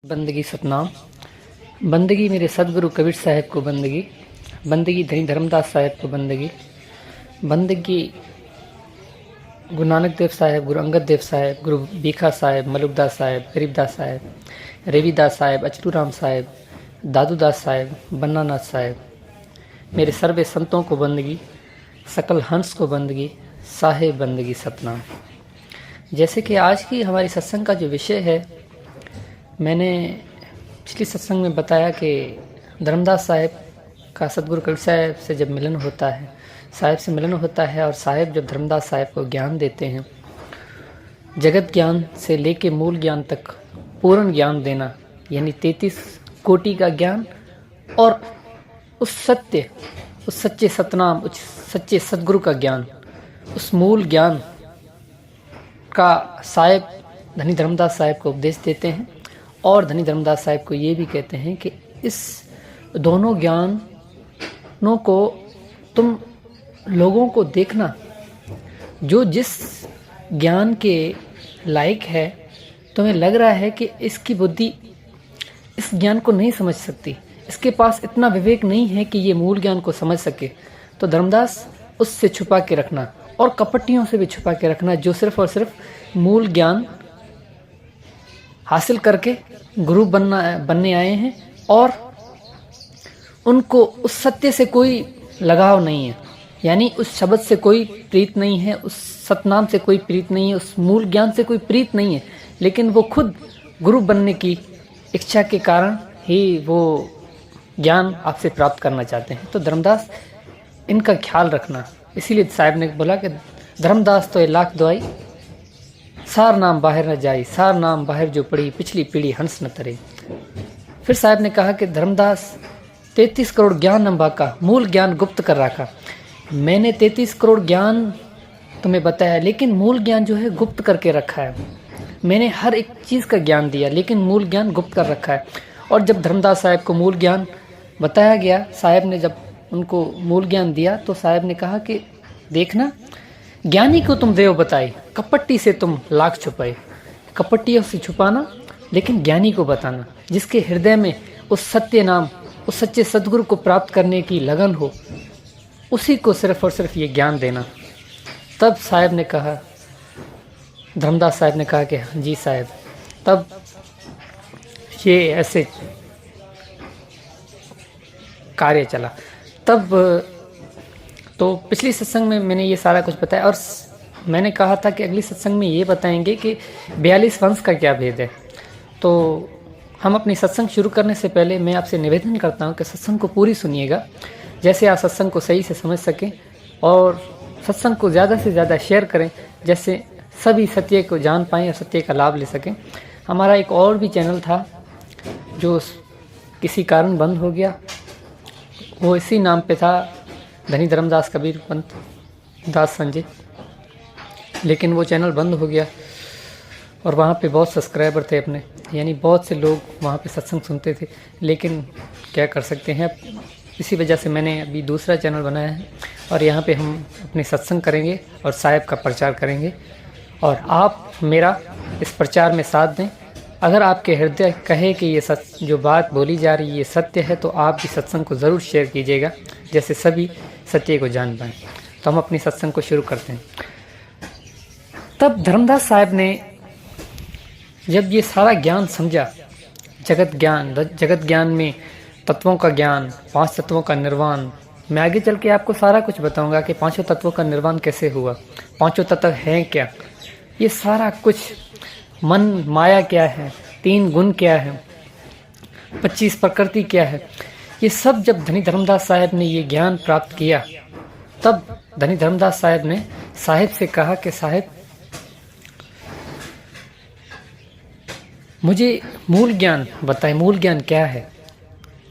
बंदगी सतनाम। बंदगी मेरे सदगुरु कबीर साहब को बंदगी, बंदगी धनी धर्मदास साहब को बंदगी, बंदगी गुरु नानक देव साहब, गुरु अंगद देव साहब, गुरु बीखा साहब, मलुकदास साहब, गरीबदास साहब, रविदास साहब, अचलूराम साहब, दादूदास साहब, बन्नानाथ साहब, मेरे सर्वे संतों को बंदगी, सकल हंस को बंदगी, साहेब बंदगी सतनाम। जैसे कि आज की हमारी सत्संग का जो विषय है, मैंने पिछली सत्संग में बताया कि धर्मदास साहब का सतगुरु कबीर साहब से जब मिलन होता है, साहब से मिलन होता है और साहब जब धर्मदास साहब को ज्ञान देते हैं, जगत ज्ञान से लेके मूल ज्ञान तक पूर्ण ज्ञान देना, यानी 33 कोटि का ज्ञान और उस सच्चे सतनाम, उस सच्चे सतगुरु का ज्ञान, उस मूल ज्ञान का साहब धनी धर्मदास साहब को उपदेश देते हैं। और धनी धर्मदास साहब को ये भी कहते हैं कि इस दोनों ज्ञानों को तुम लोगों को देखना, जो जिस ज्ञान के लायक है, तुम्हें लग रहा है कि इसकी बुद्धि इस ज्ञान को नहीं समझ सकती, इसके पास इतना विवेक नहीं है कि ये मूल ज्ञान को समझ सके, तो धर्मदास उससे छुपा के रखना और कपटियों से भी छुपा के रखना, जो सिर्फ और सिर्फ मूल ज्ञान हासिल करके गुरु बनने आए हैं और उनको उस सत्य से कोई लगाव नहीं है, यानी उस शब्द से कोई प्रीत नहीं है, उस सतनाम से कोई प्रीत नहीं है, उस मूल ज्ञान से कोई प्रीत नहीं है, लेकिन वो खुद गुरु बनने की इच्छा के कारण ही वो ज्ञान आपसे प्राप्त करना चाहते हैं। तो धर्मदास इनका ख्याल रखना, इसीलिए साहब ने बोला कि धर्मदास तो ये लाख दुआई, सार नाम बाहर न जाई, सार नाम बाहर जो पड़ी, पिछली पीढ़ी हंस न तरे। फिर साहब ने कहा कि धर्मदास 33 करोड़ ज्ञान अम्बा का मूल ज्ञान गुप्त कर रखा। मैंने 33 करोड़ ज्ञान तुम्हें बताया, लेकिन मूल ज्ञान जो है गुप्त करके रखा है। मैंने हर एक चीज़ का ज्ञान दिया, लेकिन मूल ज्ञान गुप्त कर रखा है। और जब धर्मदास साहब को मूल ज्ञान बताया गया, साहब ने जब उनको मूल ज्ञान दिया, तो साहब ने कहा कि देखना, ज्ञानी को तुम देव बताई, कपट्टी से तुम लाख छुपाए। कपट्टियों से छुपाना, लेकिन ज्ञानी को बताना, जिसके हृदय में उस सत्य नाम, उस सच्चे सद्गुरु को प्राप्त करने की लगन हो, उसी को सिर्फ और सिर्फ ये ज्ञान देना। तब साहब ने कहा, धर्मदास साहब ने कहा कि जी साहब, तब ये ऐसे कार्य चला। तब तो पिछली सत्संग में मैंने ये सारा कुछ बताया और मैंने कहा था कि अगली सत्संग में ये बताएंगे कि 42 वंश का क्या भेद है। तो हम अपनी सत्संग शुरू करने से पहले मैं आपसे निवेदन करता हूँ कि सत्संग को पूरी सुनिएगा, जैसे आप सत्संग को सही से समझ सकें, और सत्संग को ज़्यादा से ज़्यादा शेयर करें, जैसे सभी सत्य को जान पाएँ और सत्य का लाभ ले सकें। हमारा एक और भी चैनल था जो किसी कारण बंद हो गया, वो इसी नाम पे था, धनी धर्मदास कबीर पंथ दास संजय, लेकिन वो चैनल बंद हो गया और वहाँ पे बहुत सब्सक्राइबर थे अपने, यानी बहुत से लोग वहाँ पे सत्संग सुनते थे, लेकिन क्या कर सकते हैं। इसी वजह से मैंने अभी दूसरा चैनल बनाया है और यहाँ पे हम अपने सत्संग करेंगे और साहिब का प्रचार करेंगे, और आप मेरा इस प्रचार में साथ दें। अगर आपके हृदय कहे कि ये सत्य, जो बात बोली जा रही है, ये सत्य है, तो आप भी सत्संग को ज़रूर शेयर कीजिएगा, जैसे सभी सत्य को जान पाएँ। तो हम अपनी सत्संग को शुरू करते हैं। तब धर्मदास साहब ने जब ये सारा ज्ञान समझा, जगत ज्ञान में तत्वों का ज्ञान, 5 तत्वों का निर्वाण, मैं आगे चल के आपको सारा कुछ बताऊंगा कि 5 तत्वों का निर्वाण कैसे हुआ, 5 तत्व हैं क्या, ये सारा कुछ, मन माया क्या है, 3 गुण क्या है, 25 प्रकृति क्या है, ये सब जब धनी धर्मदास साहब ने ये ज्ञान प्राप्त किया, तब धनी धर्मदास साहब ने साहिब से कहा कि साहिब, मुझे मूल ज्ञान बताए, मूल ज्ञान क्या है।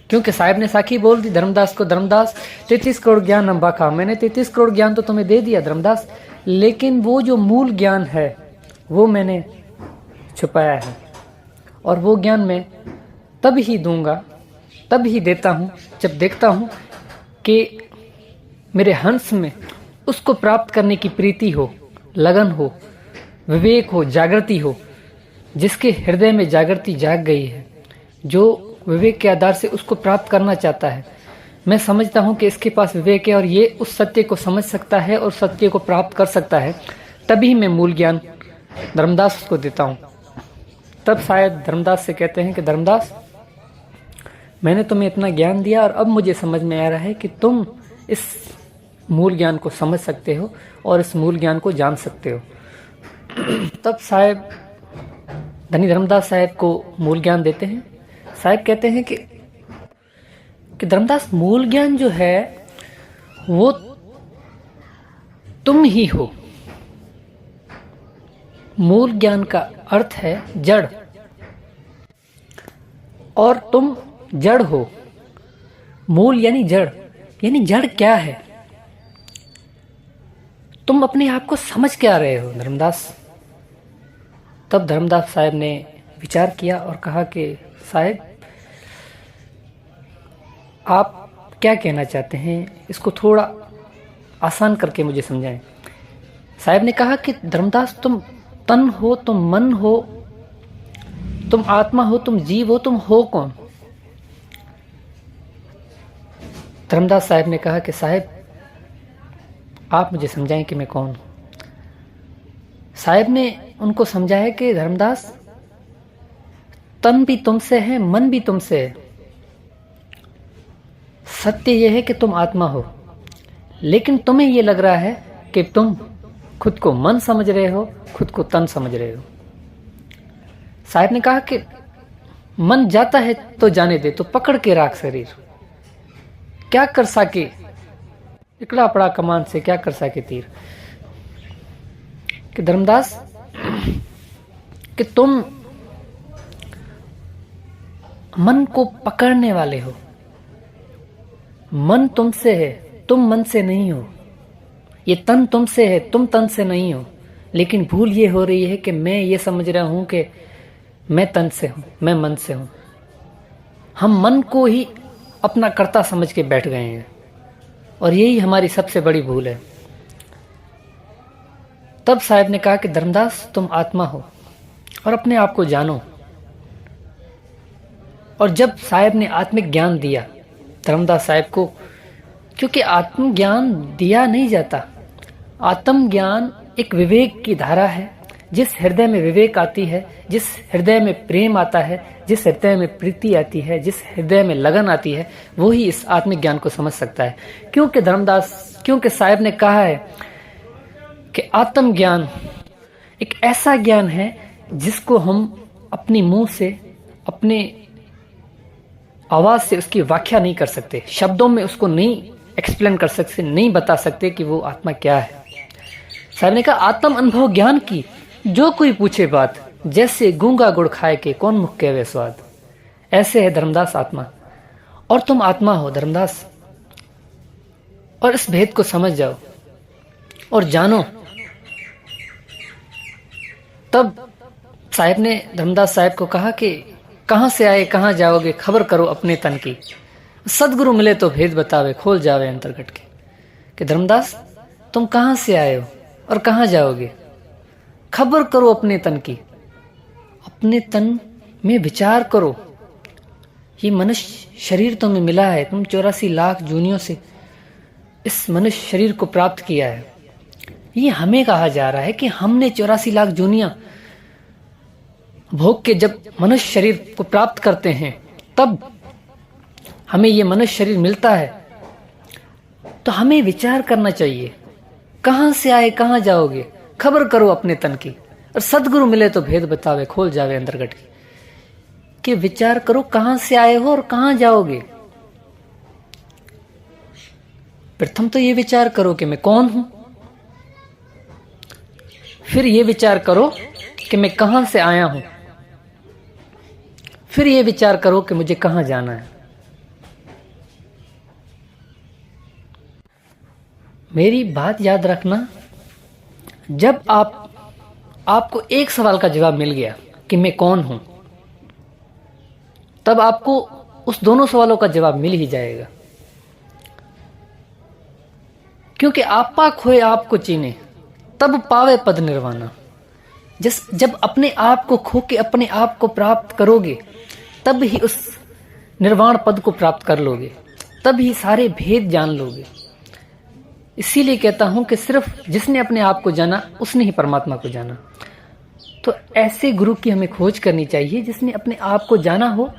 क्योंकि साहिब ने साखी बोल दी धर्मदास को, धर्मदास 33 करोड़ ज्ञान अम्बा खा, मैंने 33 करोड़ ज्ञान तो तुम्हें दे दिया धर्मदास, लेकिन वो जो मूल ज्ञान है वो मैंने छुपाया है, और वो ज्ञान मैं तब ही दूंगा, तब ही देता हूँ जब देखता हूँ कि मेरे हंस में उसको प्राप्त करने की प्रीति हो, लगन हो, विवेक हो, जागृति हो। जिसके हृदय में जागृति जाग गई है जो विवेक के आधार से उसको प्राप्त करना चाहता है, मैं समझता हूँ कि इसके पास विवेक है और ये उस सत्य को समझ सकता है और सत्य को प्राप्त कर सकता है, तभी मैं मूल ज्ञान धर्मदास को देता हूँ। तब शायद धर्मदास से कहते हैं कि धर्मदास, मैंने तुम्हें इतना ज्ञान दिया और अब मुझे समझ में आ रहा है कि तुम इस मूल ज्ञान को समझ सकते हो और इस मूल ज्ञान को जान सकते हो। तब साहब धनी धर्मदास साहब को मूल ज्ञान देते हैं। साहब कहते हैं कि धर्मदास, मूल ज्ञान जो है वो तुम ही हो। मूल ज्ञान का अर्थ है जड़, और तुम जड़ हो। मूल यानी जड़, यानी जड़ क्या है? तुम अपने आप को समझ क्या रहे हो धर्मदास? तब धर्मदास साहब ने विचार किया और कहा कि साहब, आप क्या कहना चाहते हैं, इसको थोड़ा आसान करके मुझे समझाएं। साहब ने कहा कि धर्मदास, तुम तन हो, तुम मन हो, तुम आत्मा हो, तुम जीव हो, तुम हो कौन? धर्मदास साहब ने कहा कि साहब, आप मुझे समझाएं कि मैं कौन हूं। साहब ने उनको समझाया कि धर्मदास, तन भी तुमसे है, मन भी तुमसे है। सत्य यह है कि तुम आत्मा हो, लेकिन तुम्हें यह लग रहा है कि तुम खुद को मन समझ रहे हो, खुद को तन समझ रहे हो। साहब ने कहा कि मन जाता है तो जाने दे, तो पकड़ के राख शरीर, क्या कर सके इकड़ा पड़ा कमान से, क्या कर सके तीर। कि धर्मदास, कि तुम मन को पकड़ने वाले हो। मन तुमसे है, तुम मन से नहीं हो। ये तन तुमसे है, तुम तन से नहीं हो। लेकिन भूल ये हो रही है कि मैं ये समझ रहा हूं कि मैं तन से हूं, मैं मन से हूं। हम मन को ही अपना कर्ता समझ के बैठ गए हैं, और यही हमारी सबसे बड़ी भूल है। तब साहब ने कहा कि धर्मदास, तुम आत्मा हो और अपने आप को जानो। और जब साहब ने आत्मिक ज्ञान दिया धर्मदास साहब को, क्योंकि आत्मज्ञान दिया नहीं जाता, आत्म ज्ञान एक विवेक की धारा है। जिस हृदय में विवेक आती है, जिस हृदय में प्रेम आता है, जिस हृदय में प्रीति आती है, जिस हृदय में लगन आती है, वो ही इस आत्मिक ज्ञान को समझ सकता है। क्योंकि साहब ने कहा है कि आत्म ज्ञान एक ऐसा ज्ञान है जिसको हम अपनी मुंह से, अपने आवाज से उसकी व्याख्या नहीं कर सकते, शब्दों में उसको नहीं एक्सप्लेन कर सकते, नहीं बता सकते कि वो आत्मा क्या है। साहब ने कहा, आत्म अनुभव ज्ञान की जो कोई पूछे बात, जैसे गूंगा गुड़ खाए के कौन मुख कहवे स्वाद। ऐसे है धर्मदास आत्मा, और तुम आत्मा हो धर्मदास। और इस भेद को समझ जाओ और जानो। तब साहब ने धर्मदास साहब को कहा कि कहां से आए, कहां जाओगे, खबर करो अपने तन की। सदगुरु मिले तो भेद बतावे, खोल जावे अंतर्गत के। कि धर्मदास, तुम कहां से आए हो और कहां जाओगे, खबर करो अपने तन की। अपने तन में विचार करो। ये मनुष्य शरीर तुम्हें मिला है, तुम 84 लाख जूनियों से इस मनुष्य शरीर को प्राप्त किया है। ये हमें कहा जा रहा है कि हमने 84 लाख जूनियां भोग के जब मनुष्य शरीर को प्राप्त करते हैं, तब हमें ये मनुष्य शरीर मिलता है। तो हमें विचार करना चाहिए, कहां से आए, कहां जाओगे, खबर करो अपने तन की। और सदगुरु मिले तो भेद बतावे, खोल जावे अंतर्गत की। कि विचार करो कहां से आए हो और कहां जाओगे। प्रथम तो ये विचार करो कि मैं कौन हूं, फिर ये विचार करो कि मैं कहां से आया हूं, फिर ये विचार करो कि मुझे कहां जाना है। मेरी बात याद रखना, जब आपको एक सवाल का जवाब मिल गया कि मैं कौन हूं, तब आपको उस दोनों सवालों का जवाब मिल ही जाएगा। क्योंकि आपा खोए आपको चीने, तब पावे पद निर्वाणा। जब अपने आप को खो के अपने आप को प्राप्त करोगे, तब ही उस निर्वाण पद को प्राप्त कर लोगे, तब ही सारे भेद जान लोगे। इसीलिए कहता हूं कि सिर्फ जिसने अपने आप को जाना उसने ही परमात्मा को जाना। तो ऐसे गुरु की हमें खोज करनी चाहिए जिसने अपने आप को जाना हो,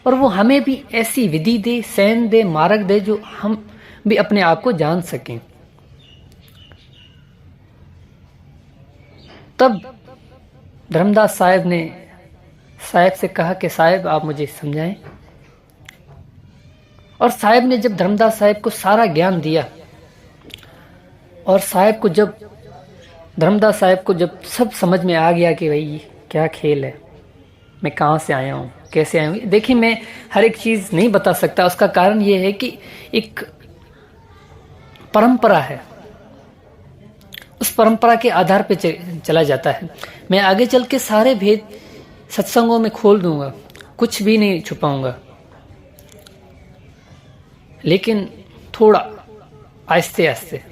और वो हमें भी ऐसी विधि दे, सैन दे, मार्ग दे जो हम भी अपने आप को जान सकें। तब धर्मदास साहब ने साहब से कहा कि साहब आप मुझे समझाएं। और साहब ने जब धर्मदास साहब को सारा ज्ञान दिया, और साहब को जब धर्मदास साहब को जब सब समझ में आ गया कि भाई क्या खेल है, मैं कहाँ से आया हूँ, कैसे आया हूँ। देखिए, मैं हर एक चीज़ नहीं बता सकता। उसका कारण ये है कि एक परंपरा है, उस परंपरा के आधार पे चला जाता है। मैं आगे चल के सारे भेद सत्संगों में खोल दूंगा, कुछ भी नहीं छुपाऊंगा, लेकिन थोड़ा आहिस्ते आहिस्ते,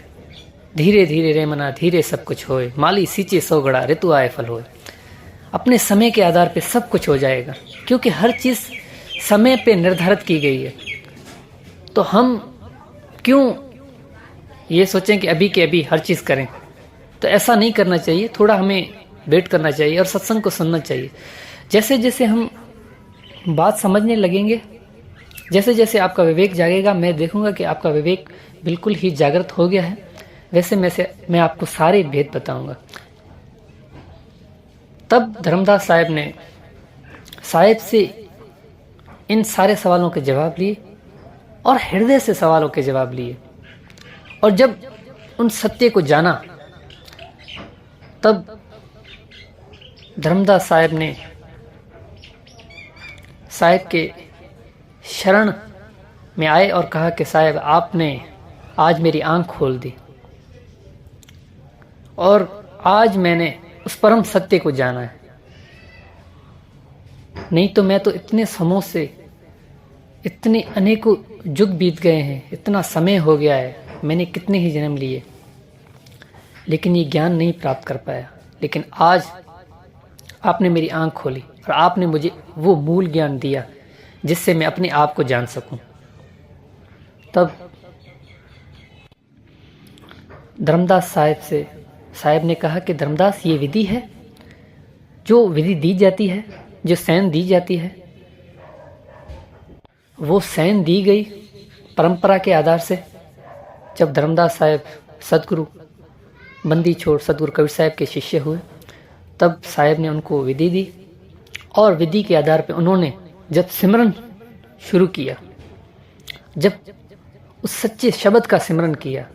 धीरे धीरे रे मना धीरे सब कुछ होए, माली सींचे सौ गड़ा ऋतु आए फल होए। अपने समय के आधार पे सब कुछ हो जाएगा, क्योंकि हर चीज़ समय पे निर्धारित की गई है। तो हम क्यों ये सोचें कि अभी के अभी हर चीज़ करें। तो ऐसा नहीं करना चाहिए, थोड़ा हमें वेट करना चाहिए और सत्संग को सुनना चाहिए। जैसे जैसे हम बात समझने लगेंगे, जैसे जैसे आपका विवेक जागेगा, मैं देखूंगा कि आपका विवेक बिल्कुल ही जागृत हो गया है, वैसे मैं आपको सारे भेद बताऊंगा। तब धर्मदास साहब ने साहब से इन सारे सवालों के जवाब लिए, और हृदय से सवालों के जवाब लिए। और जब उन सत्य को जाना, तब धर्मदास साहब ने साहब के शरण में आए और कहा कि साहब आपने आज मेरी आंख खोल दी, और आज मैंने उस परम सत्य को जाना है। नहीं तो मैं तो इतने समों से, इतने अनेकों युग बीत गए हैं, इतना समय हो गया है, मैंने कितने ही जन्म लिए, लेकिन ये ज्ञान नहीं प्राप्त कर पाया। लेकिन आज आपने मेरी आंख खोली और आपने मुझे वो मूल ज्ञान दिया जिससे मैं अपने आप को जान सकूं। तब धर्मदास साहब ने कहा कि धर्मदास, ये विधि है, जो विधि दी जाती है, जो सैन दी जाती है, वो सैन दी गई परंपरा के आधार से। जब धर्मदास साहब सदगुरु बंदी छोड़ सदगुरु कबीर साहब के शिष्य हुए, तब साहब ने उनको विधि दी, और विधि के आधार पर उन्होंने जब सिमरन शुरू किया, जब उस सच्चे शब्द का सिमरन किया,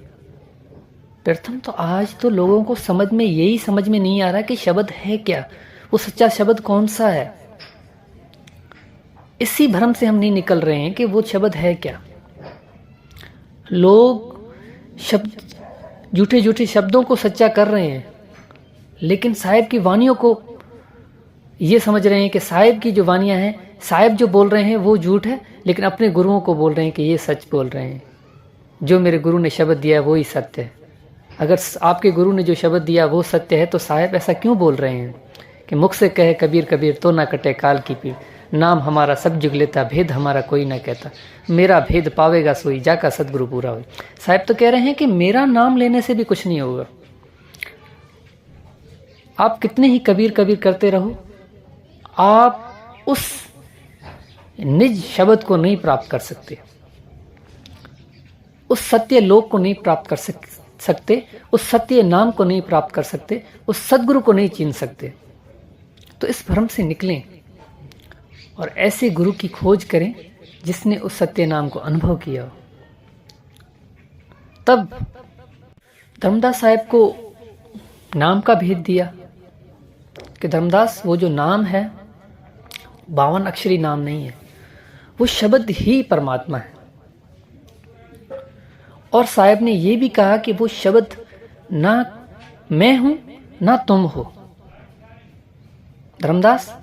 प्रथम तो आज तो लोगों को समझ में यही समझ में नहीं आ रहा कि शब्द है क्या, वो सच्चा शब्द कौन सा है। इसी भ्रम से हम नहीं निकल रहे हैं कि वो शब्द है क्या। लोग शब्द, झूठे झूठे शब्दों को सच्चा कर रहे हैं, लेकिन साहिब की वानियों को ये समझ रहे हैं कि साहिब की जो वानियां हैं, साहिब जो बोल रहे हैं वो झूठ है, लेकिन अपने गुरुओं को बोल रहे हैं कि ये सच बोल रहे हैं, जो मेरे गुरु ने शब्द दिया है वो ही सत्य है। अगर आपके गुरु ने जो शब्द दिया वो सत्य है, तो साहिब ऐसा क्यों बोल रहे हैं कि मुख से कहे कबीर कबीर तो ना कटे काल की पीड़, नाम हमारा सब जुग लेता, भेद हमारा कोई ना कहता, मेरा भेद पावेगा सोई जाका सदगुरु पूरा हो। साहिब तो कह रहे हैं कि मेरा नाम लेने से भी कुछ नहीं होगा। आप कितने ही कबीर कबीर करते रहो, आप उस निज शब्द को नहीं प्राप्त कर सकते, उस सत्य लोक को नहीं प्राप्त कर सकते, उस सत्य नाम को नहीं प्राप्त कर सकते, उस सदगुरु को नहीं चीन सकते। तो इस भ्रम से निकलें और ऐसे गुरु की खोज करें जिसने उस सत्य नाम को अनुभव किया हो। तब धर्मदास साहब को नाम का भेद दिया कि धर्मदास, वो जो नाम है 52 अक्षरी नाम नहीं है, वो शब्द ही परमात्मा है। और साहब ने ये भी कहा कि वो शब्द ना मैं हूं ना तुम हो। धर्मदास,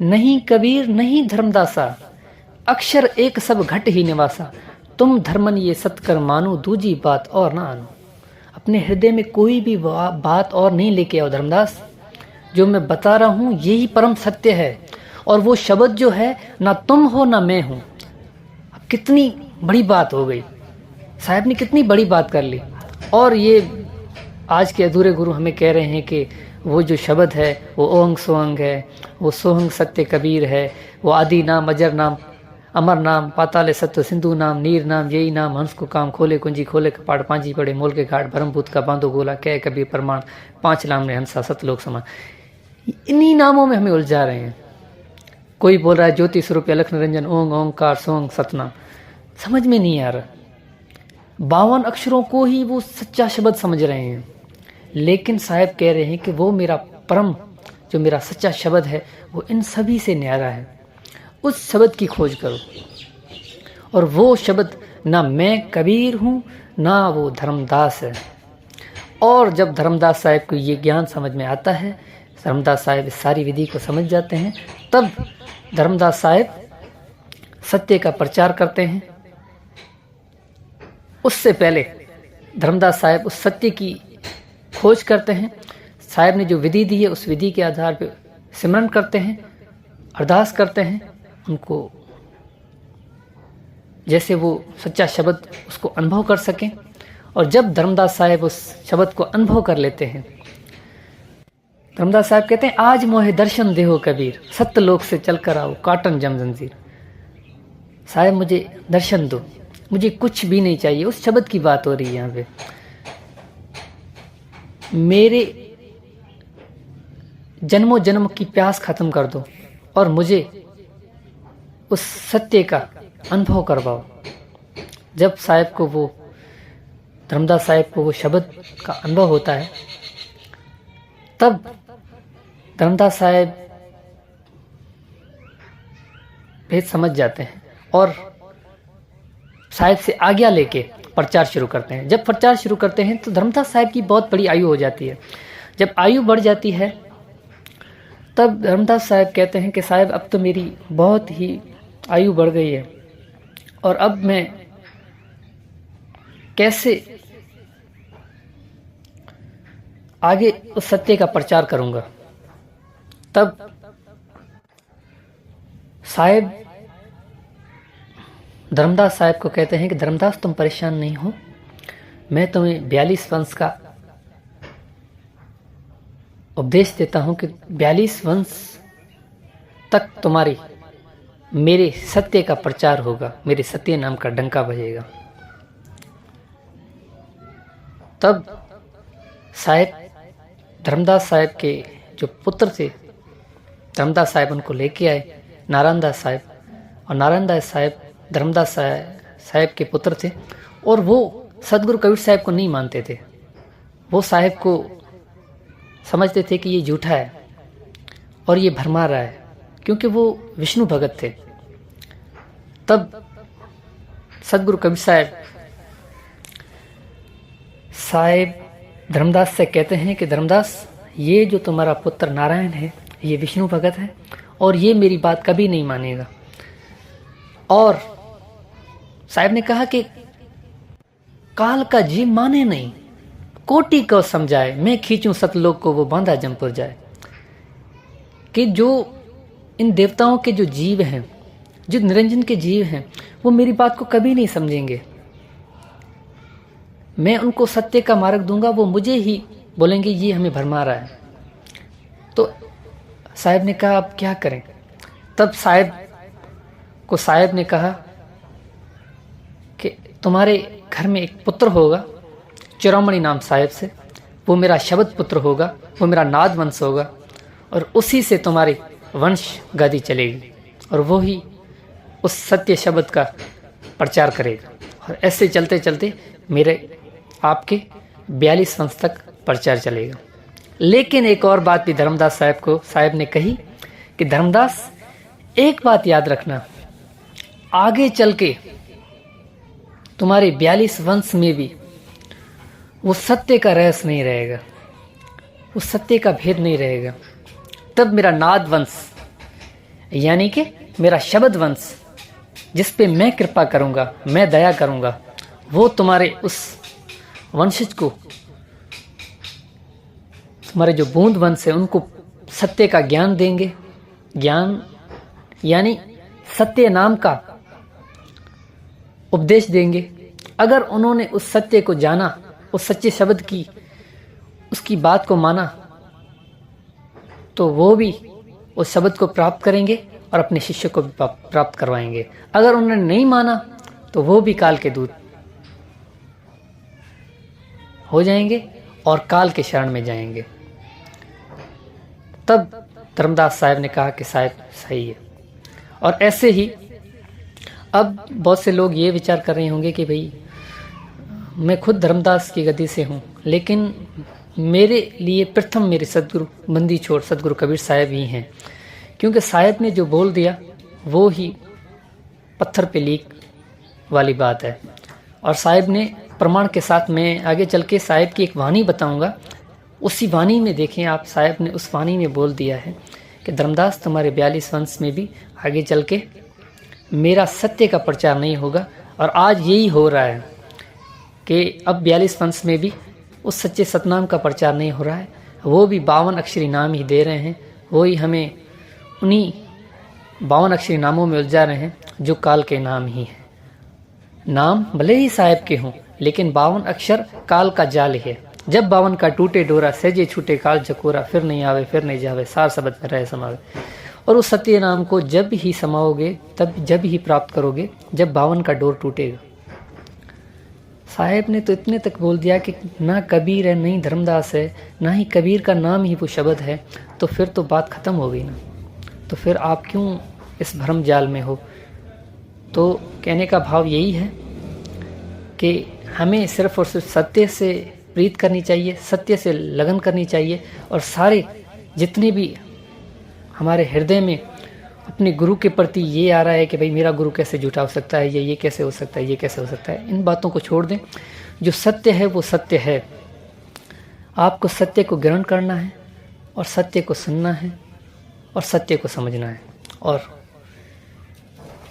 नहीं कबीर नहीं धर्मदासा, अक्षर एक सब घट ही निवासा, तुम धर्मन ये सत्कर मानो, दूजी बात और ना आनो। अपने हृदय में कोई भी बात और नहीं लेके आओ धर्मदास, जो मैं बता रहा हूं यही परम सत्य है, और वो शब्द जो है ना तुम हो ना मैं हूँ। अब कितनी बड़ी बात हो गई, साहब ने कितनी बड़ी बात कर ली। और ये आज के अधूरे गुरु हमें कह रहे हैं कि वो जो शब्द है वो ओंग सोहंग है, वो सोहंग सत्य कबीर है, वो आदि नाम अजर नाम अमर नाम पाताले सत्य सिंधु नाम नीर नाम यही नाम हंस को काम खोले कुंजी खोले कपाड़ पांजी पड़े मोल के घाट भरमभूत का बांधो गोला कह कबीर प्रमाण पांच नाम ने हंसा सतलोक समान। इन्हीं नामों में हमें उलझा रहे हैं। कोई बोल रहा है ज्योति स्वरूप अलख निरंजन ओंग ओंकार सोंग सतनाम, समझ में नहीं आ रहा। 52 अक्षरों को ही वो सच्चा शब्द समझ रहे हैं, लेकिन साहब कह रहे हैं कि वो मेरा परम जो मेरा सच्चा शब्द है वो इन सभी से न्यारा है। उस शब्द की खोज करो, और वो शब्द ना मैं कबीर हूँ ना वो धर्मदास है। और जब धर्मदास साहब को ये ज्ञान समझ में आता है, धर्मदास साहब इस सारी विधि को समझ जाते हैं, तब धर्मदास साहब सत्य का प्रचार करते हैं। उससे पहले धर्मदास साहब उस सत्य की खोज करते हैं। साहब ने जो विधि दी है उस विधि के आधार पर सिमरन करते हैं, अरदास करते हैं उनको, जैसे वो सच्चा शब्द उसको अनुभव कर सकें। और जब धर्मदास साहब उस शब्द को अनुभव कर लेते हैं, धर्मदास साहब कहते हैं आज मोहे दर्शन देहो कबीर सत्य लोक से चल कर आओ काटन जम जंजीर। साहब मुझे दर्शन दो, मुझे कुछ भी नहीं चाहिए। उस शब्द की बात हो रही है यहाँ पे। मेरे जन्मों जन्म की प्यास खत्म कर दो और मुझे उस सत्य का अनुभव करवाओ। जब साहब को वो धर्मदास साहब को वो शब्द का अनुभव होता है, तब धर्मदास साहब भेद समझ जाते हैं और साहब से आज्ञा लेके प्रचार शुरू करते हैं। जब प्रचार शुरू करते हैं तो धर्मदास साहब की बहुत बड़ी आयु हो जाती है। जब आयु बढ़ जाती है तब धर्मदास साहब कहते हैं कि साहब अब तो मेरी बहुत ही आयु बढ़ गई है और अब मैं कैसे आगे उस सत्य का प्रचार करूंगा। तब साहब धर्मदास साहब को कहते हैं कि धर्मदास तुम परेशान नहीं हो, मैं तुम्हें 42 वंश का उपदेश देता हूं कि 42 वंश तक तुम्हारी मेरे सत्य का प्रचार होगा, मेरे सत्य नाम का डंका बजेगा। तब साहब धर्मदास साहब के जो पुत्र थे, धर्मदास साहब उनको लेके आए, नारायण दास साहब, और नारायण दास साहब धर्मदास साहब के पुत्र थे। और वो सदगुरु कबीर साहब को नहीं मानते थे, वो साहब को समझते थे कि ये झूठा है और ये भरमा रहा है, क्योंकि वो विष्णु भगत थे। तब सदगुरु कबीर साहब धर्मदास से कहते हैं कि धर्मदास ये जो तुम्हारा पुत्र नारायण है ये विष्णु भगत है और ये मेरी बात कभी नहीं मानेगा। और साहब ने कहा कि काल का जीव माने नहीं, कोटि को समझाए, मैं खींचूं सतलोक को वो बांधा जमपुर जाए। कि जो इन देवताओं के जो जीव हैं, जो निरंजन के जीव हैं, वो मेरी बात को कभी नहीं समझेंगे। मैं उनको सत्य का मार्ग दूंगा, वो मुझे ही बोलेंगे ये हमें भरमा रहा है। तो साहब ने कहा अब क्या करें। तब साहब ने कहा कि तुम्हारे घर में एक पुत्र होगा चुरामणि नाम साहब से, वो मेरा शब्द पुत्र होगा, वो मेरा नाद वंश होगा और उसी से तुम्हारी वंश गादी चलेगी और वो ही उस सत्य शब्द का प्रचार करेगा। और ऐसे चलते चलते मेरे आपके 42 वंश तक प्रचार चलेगा। लेकिन एक और बात भी धर्मदास साहब ने कही कि धर्मदास एक बात याद रखना, आगे चल के तुम्हारे 42 वंश में भी वो सत्य का रहस्य नहीं रहेगा, वो सत्य का भेद नहीं रहेगा। तब मेरा नाद वंश यानी कि मेरा शब्द वंश जिस पे मैं कृपा करूंगा, मैं दया करूंगा, वो तुम्हारे उस वंशज को, तुम्हारे जो बूंद वंश है उनको सत्य का ज्ञान देंगे, ज्ञान यानी सत्य नाम का उपदेश देंगे। अगर उन्होंने उस सत्य को जाना, उस सच्चे शब्द की, उसकी बात को माना, तो वो भी उस शब्द को प्राप्त करेंगे और अपने शिष्य को भी प्राप्त करवाएंगे। अगर उन्होंने नहीं माना तो वो भी काल के दूत हो जाएंगे और काल के शरण में जाएंगे। तब धर्मदास साहब ने कहा कि साहब सही है। और ऐसे ही अब बहुत से लोग ये विचार कर रहे होंगे कि भाई मैं खुद धर्मदास की गद्दी से हूँ, लेकिन मेरे लिए प्रथम मेरे सदगुरु बंदी छोड़ सदगुरु कबीर साहब ही हैं, क्योंकि साहब ने जो बोल दिया वो ही पत्थर पे लीक वाली बात है। और साहब ने प्रमाण के साथ, मैं आगे चल के साहब की एक वाणी बताऊंगा, उसी वाणी में देखें आप, साहब ने उस वाणी में बोल दिया है कि धर्मदास तुम्हारे 42 वंश में भी आगे चल के मेरा सत्य का प्रचार नहीं होगा। और आज यही हो रहा है कि अब 42 वंश में भी उस सच्चे सतनाम का प्रचार नहीं हो रहा है, वो भी 52 अक्षरी नाम ही दे रहे हैं। वो ही हमें उन्हीं 52 अक्षरी नामों में उलझा रहे हैं जो काल के नाम ही हैं। नाम भले ही साहब के हों, लेकिन 52 अक्षर काल का जाल है। जब 52 का टूटे डोरा, सहजे छूटे काल चकोरा, फिर नहीं आवे फिर नहीं जावे, सार शब्द में रहे समावे। और उस सत्य नाम को जब ही समाओगे, तब जब ही प्राप्त करोगे जब 52 का डोर टूटेगा। साहेब ने तो इतने तक बोल दिया कि ना कबीर है, नहीं धर्मदास है, ना ही कबीर का नाम ही वो शब्द है, तो फिर तो बात खत्म हो गई ना। तो फिर आप क्यों इस भ्रम जाल में हो? तो कहने का भाव यही है कि हमें सिर्फ और सिर्फ सत्य से प्रीत करनी चाहिए, सत्य से लगन करनी चाहिए, और सारे जितने भी हमारे हृदय में अपने गुरु के प्रति ये आ रहा है कि भाई मेरा गुरु कैसे झूठा हो सकता है, ये कैसे हो सकता है, ये कैसे हो सकता है, इन बातों को छोड़ दें। जो सत्य है वो सत्य है। आपको सत्य को ग्रहण करना है और सत्य को सुनना है और सत्य को समझना है और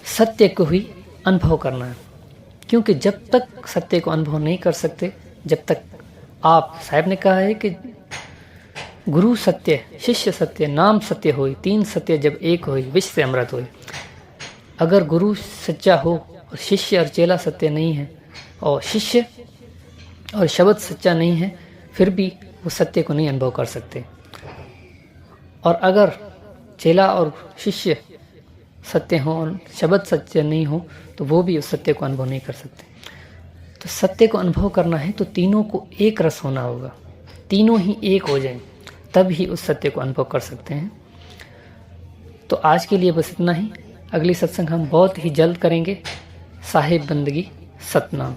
सत्य को ही अनुभव करना है। क्योंकि जब तक सत्य को अनुभव नहीं कर सकते, जब तक आप, साहब ने कहा है कि गुरु सत्य, शिष्य सत्य, नाम सत्य होई, 3 सत्य जब एक होई, विश्व से अमृत होई। अगर गुरु सच्चा हो और शिष्य और चेला सत्य नहीं है, और शिष्य और शब्द सच्चा नहीं है, फिर भी वो सत्य को नहीं अनुभव कर सकते। और अगर चेला और शिष्य सत्य हो और शब्द सत्य नहीं हो, तो वो भी उस सत्य को अनुभव नहीं कर सकते। तो सत्य को अनुभव करना है तो तीनों को एक रस होना होगा, तीनों ही एक हो जाएं, तब ही उस सत्य को अनुभव कर सकते हैं। तो आज के लिए बस इतना ही। अगली सत्संग हम बहुत ही जल्द करेंगे। साहिब बंदगी सतनाम।